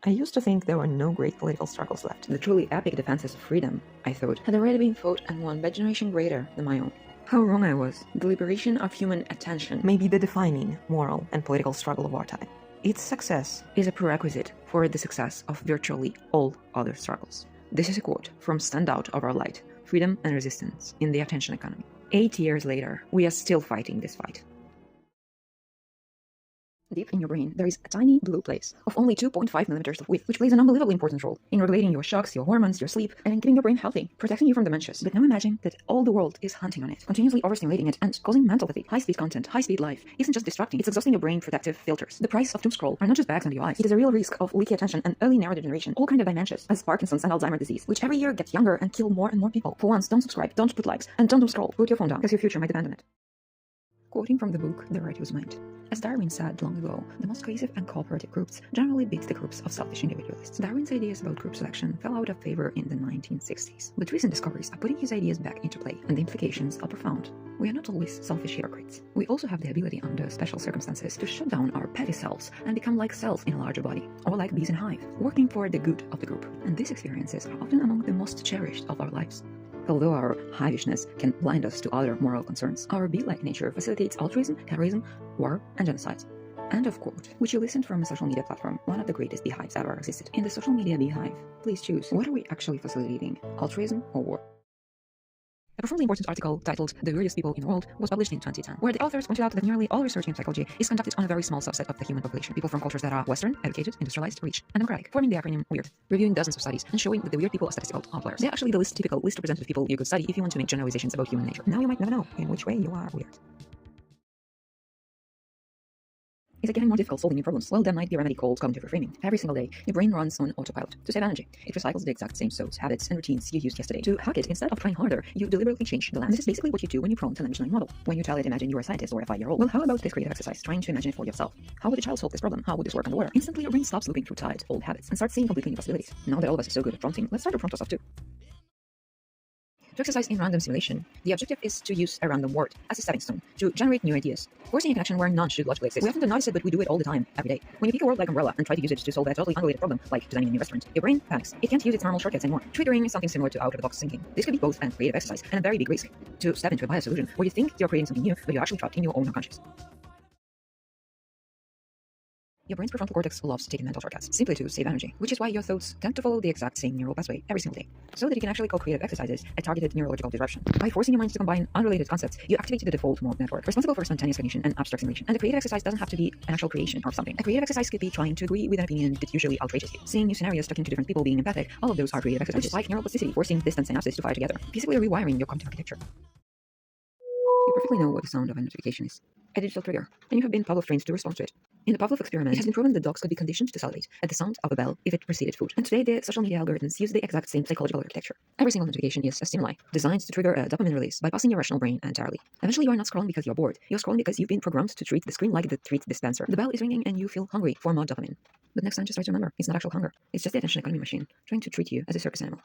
I used to think there were no great political struggles left. The truly epic defenses of freedom, I thought, had already been fought and won by a generation greater than my own. How wrong I was. The liberation of human attention may be the defining moral and political struggle of our time. Its success is a prerequisite for the success of virtually all other struggles. This is a quote from Standout of Our Light, Freedom and Resistance in the Attention Economy. 8 years later, we are still fighting this fight. Deep in your brain, there is a tiny blue place of only 2.5 millimeters of width, which plays an unbelievably important role in regulating your shocks, your hormones, your sleep, and in keeping your brain healthy, protecting you from dementias. But now imagine that all the world is hunting on it, continuously overstimulating it and causing mental fatigue. High-speed content, high-speed life isn't just distracting, it's exhausting your brain protective filters. The price of doom scroll are not just bags under your eyes. It is a real risk of leaky attention and early neurodegeneration, all kinds of dementias, as Parkinson's and Alzheimer's disease, which every year get younger and kill more and more people. For once, don't subscribe, don't put likes, and don't doom scroll. Put your phone down, because your future might depend on it. Quoting from the book The Righteous Mind. As Darwin said long ago, the most cohesive and cooperative groups generally beat the groups of selfish individualists. Darwin's ideas about group selection fell out of favor in the 1960s, but recent discoveries are putting his ideas back into play, and the implications are profound. We are not always selfish hypocrites. We also have the ability under special circumstances to shut down our petty selves and become like cells in a larger body, or like bees in a hive, working for the good of the group. And these experiences are often among the most cherished of our lives. Although our hivishness can blind us to other moral concerns, our bee-like nature facilitates altruism, terrorism, war, and genocide. End of quote. Which you listened from a social media platform, one of the greatest beehives ever existed. In the social media beehive, please choose, what are we actually facilitating, altruism or war? A profoundly important article titled The Weirdest People in the World was published in 2010, where the authors pointed out that nearly all research in psychology is conducted on a very small subset of the human population, people from cultures that are Western, educated, industrialized, rich, and democratic, forming the acronym WEIRD, reviewing dozens of studies and showing that the weird people are statistical outliers. They're actually the least typical, least representative people you could study if you want to make generalizations about human nature. Now you might never know in which way you are weird. Is it getting more difficult solving new problems? Well, there might be a remedy called cognitive reframing. Every single day, your brain runs on autopilot to save energy. It recycles the exact same thoughts, habits, and routines you used yesterday. To hack it, instead of trying harder, you deliberately change the lens. This is basically what you do when you prompt a language learning model. When you tell it, imagine you're a scientist or a 5-year-old. Well, how about this creative exercise, trying to imagine it for yourself? How would a child solve this problem? How would this work underwater? Instantly, your brain stops looping through tired, old habits and starts seeing completely new possibilities. Now that all of us are so good at prompting, let's start to prompt ourselves too. To exercise in random simulation, the objective is to use a random word as a stepping stone to generate new ideas, forcing a connection where none should logically exist. We often don't notice it, but we do it all the time, every day. When you pick a word like umbrella and try to use it to solve a totally unrelated problem, like designing a new restaurant, your brain panics. It can't use its normal shortcuts anymore, triggering something similar to out-of-the-box thinking. This could be both a creative exercise and a very big risk to step into a biased solution where you think you're creating something new, but you're actually trapped in your own unconscious. Your brain's prefrontal cortex loves taking mental shortcuts, simply to save energy, which is why your thoughts tend to follow the exact same neural pathway every single day, so that you can actually call creative exercises a targeted neurological disruption. By forcing your mind to combine unrelated concepts, you activate the default mode network, responsible for spontaneous cognition and abstract simulation. And the creative exercise doesn't have to be an actual creation or something. A creative exercise could be trying to agree with an opinion that usually outrages you. Seeing new scenarios, talking to different people, being empathic, all of those are creative exercises, like neuroplasticity, forcing distant synapses to fire together, basically rewiring your cognitive architecture. You perfectly know what the sound of a notification is. A digital trigger, and you have been Pavlov-trained to respond to it. In the Pavlov experiment, it has been proven that dogs could be conditioned to salivate at the sound of a bell if it preceded food. And today, the social media algorithms use the exact same psychological architecture. Every single notification is a stimuli, designed to trigger a dopamine release, bypassing your rational brain entirely. Eventually, you are not scrolling because you're bored. You're scrolling because you've been programmed to treat the screen like the treat dispenser. The bell is ringing and you feel hungry for more dopamine. But next time, just try to remember, it's not actual hunger. It's just the attention economy machine, trying to treat you as a circus animal.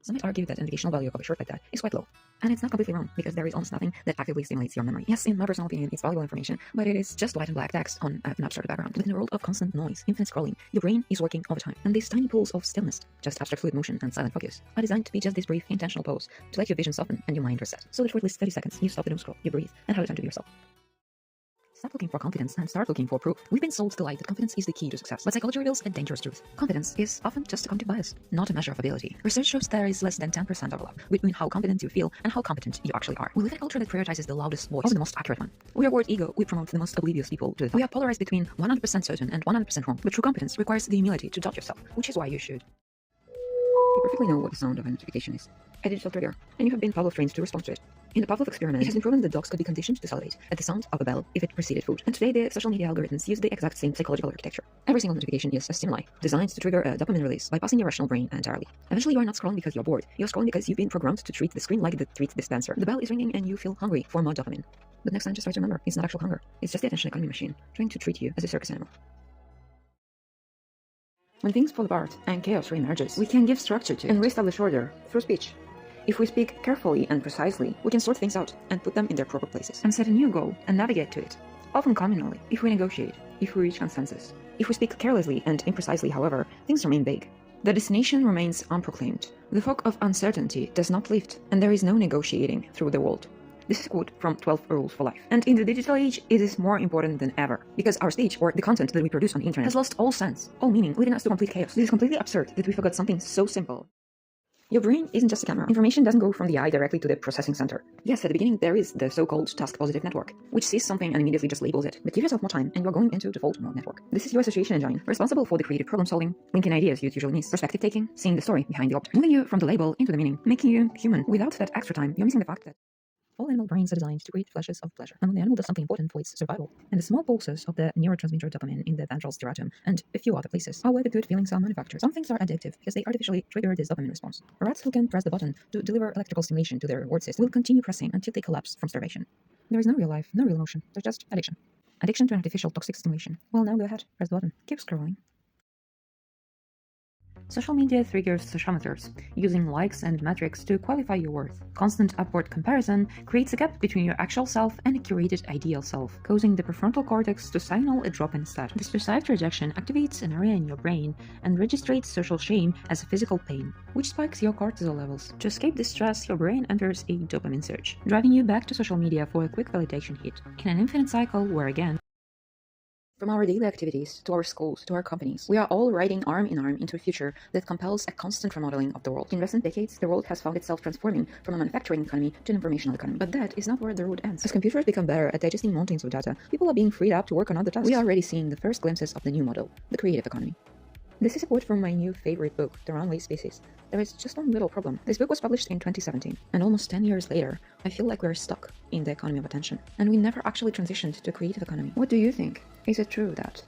Some might argue that the educational value of a short like that is quite low. And it's not completely wrong, because there is almost nothing that actively stimulates your memory. Yes, in my personal opinion, it's valuable information, but it is just white and black text on an abstract background. But in a world of constant noise, infinite scrolling, your brain is working all the time. And these tiny pools of stillness, just abstract fluid motion and silent focus, are designed to be just this brief, intentional pause, to let your vision soften and your mind reset. So that for at least 30 seconds, you stop the doom scroll, you breathe, and have the time to be yourself. Stop looking for confidence and start looking for proof. We've been sold the lie that confidence is the key to success, but psychology reveals a dangerous truth. Confidence is often just a cognitive bias, not a measure of ability. Research shows there is less than 10% overlap between how confident you feel and how competent you actually are. We live in a culture that prioritizes the loudest voice over the most accurate one. We reward ego, we promote the most oblivious people to the top. We are polarized between 100% certain and 100% wrong, but true competence requires the humility to doubt yourself, which is why you should. You perfectly know what the sound of a notification is. A digital trigger, and you have been Pavlov-trained to respond to it. In the Pavlov experiment, it has been proven that dogs could be conditioned to salivate at the sound of a bell if it preceded food. And today, the social media algorithms use the exact same psychological architecture. Every single notification is a stimuli, designed to trigger a dopamine release, bypassing your rational brain entirely. Eventually, you are not scrolling because you're bored. You're scrolling because you've been programmed to treat the screen like the treat dispenser. The bell is ringing and you feel hungry for more dopamine. But next time, just try to remember, it's not actual hunger. It's just the attention economy machine, trying to treat you as a circus animal. When things fall apart and chaos reemerges, we can give structure to it and reestablish order through speech. If we speak carefully and precisely, we can sort things out and put them in their proper places and set a new goal and navigate to it, often communally. If we negotiate, if we reach consensus, if we speak carelessly and imprecisely, however, things remain vague. The destination remains unproclaimed. The fog of uncertainty does not lift, and there is no negotiating through the world. This is a quote from 12 Rules for Life. And in the digital age, it is more important than ever, because our speech, or the content that we produce on the internet, has lost all sense, all meaning, leading us to complete chaos. It is completely absurd that we forgot something so simple. Your brain isn't just a camera. Information doesn't go from the eye directly to the processing center. Yes, at the beginning there is the so-called task-positive network, which sees something and immediately just labels it. But give yourself more time and you're going into default mode network. This is your association engine, responsible for the creative problem-solving, linking ideas you'd usually miss, perspective-taking, seeing the story behind the object, moving you from the label into the meaning, making you human. Without that extra time, you're missing the fact that all animal brains are designed to create flashes of pleasure, and when the animal does something important for its survival, and the small pulses of the neurotransmitter dopamine in the ventral striatum and a few other places are where the good feelings are manufactured. Some things are addictive because they artificially trigger this dopamine response. Rats who can press the button to deliver electrical stimulation to their reward system will continue pressing until they collapse from starvation. There is no real life, no real emotion, there's just addiction. Addiction to an artificial toxic stimulation. Well, now go ahead, press the button, keep scrolling. Social media triggers sociometers, using likes and metrics to qualify your worth. Constant upward comparison creates a gap between your actual self and a curated ideal self, causing the prefrontal cortex to signal a drop in status. This perceived rejection activates an area in your brain and registers social shame as a physical pain, which spikes your cortisol levels. To escape this stress, your brain enters a dopamine surge, driving you back to social media for a quick validation hit, in an infinite cycle where again, from our daily activities, to our schools, to our companies, we are all riding arm in arm into a future that compels a constant remodeling of the world. In recent decades, the world has found itself transforming from a manufacturing economy to an informational economy. But that is not where the road ends. As computers become better at digesting mountains of data, people are being freed up to work on other tasks. We are already seeing the first glimpses of the new model, the creative economy. This is a quote from my new favorite book, The Runaway Species. There is just one little problem. This book was published in 2017, and almost 10 years later, I feel like we're stuck in the economy of attention, and we never actually transitioned to a creative economy. What do you think? Is it true that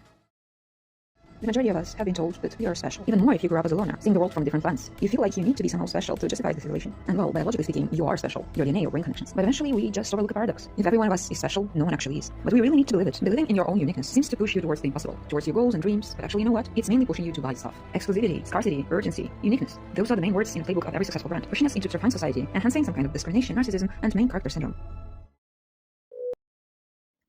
the majority of us have been told that we are special. Even more if you grew up as a loner, seeing the world from different lens. You feel like you need to be somehow special to justify the situation. And well, biologically speaking, you are special. Your DNA, your brain connections. But eventually we just overlook a paradox. If every one of us is special, no one actually is. But we really need to believe it. Believing in your own uniqueness seems to push you towards the impossible, towards your goals and dreams. But actually, you know what? It's mainly pushing you to buy stuff. Exclusivity, scarcity, urgency, uniqueness. Those are the main words in the playbook of every successful brand, pushing us into refined society, enhancing some kind of discrimination, narcissism, and main character syndrome.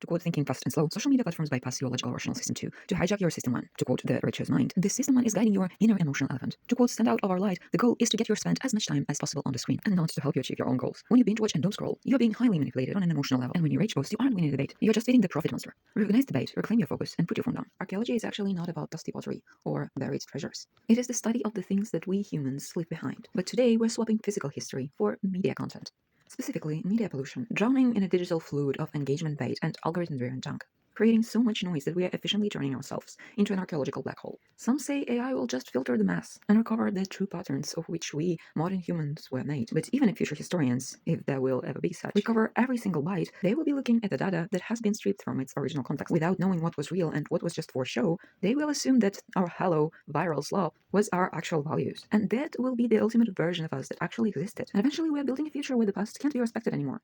To quote Thinking Fast and Slow, social media platforms bypass your logical rational system 2 to hijack your system 1. To quote The Richer's Mind, this system 1 is guiding your inner emotional elephant. To quote Stand Out of Our Light, the goal is to get you to spend as much time as possible on the screen and not to help you achieve your own goals. When you binge watch and don't scroll, you're being highly manipulated on an emotional level. And when you rage post, you aren't winning the debate. You're just feeding the profit monster. Recognize the bait, reclaim your focus, and put your phone down. Archaeology is actually not about dusty pottery or buried treasures. It is the study of the things that we humans leave behind. But today, we're swapping physical history for media content. Specifically, media pollution, drowning in a digital flood of engagement bait and algorithm-driven junk, creating so much noise that we are efficiently turning ourselves into an archaeological black hole. Some say AI will just filter the mass and recover the true patterns of which we modern humans were made. But even if future historians, if there will ever be such, recover every single byte, they will be looking at the data that has been stripped from its original context. Without knowing what was real and what was just for show, they will assume that our hollow, viral slop was our actual values. And that will be the ultimate version of us that actually existed. And eventually we are building a future where the past can't be respected anymore.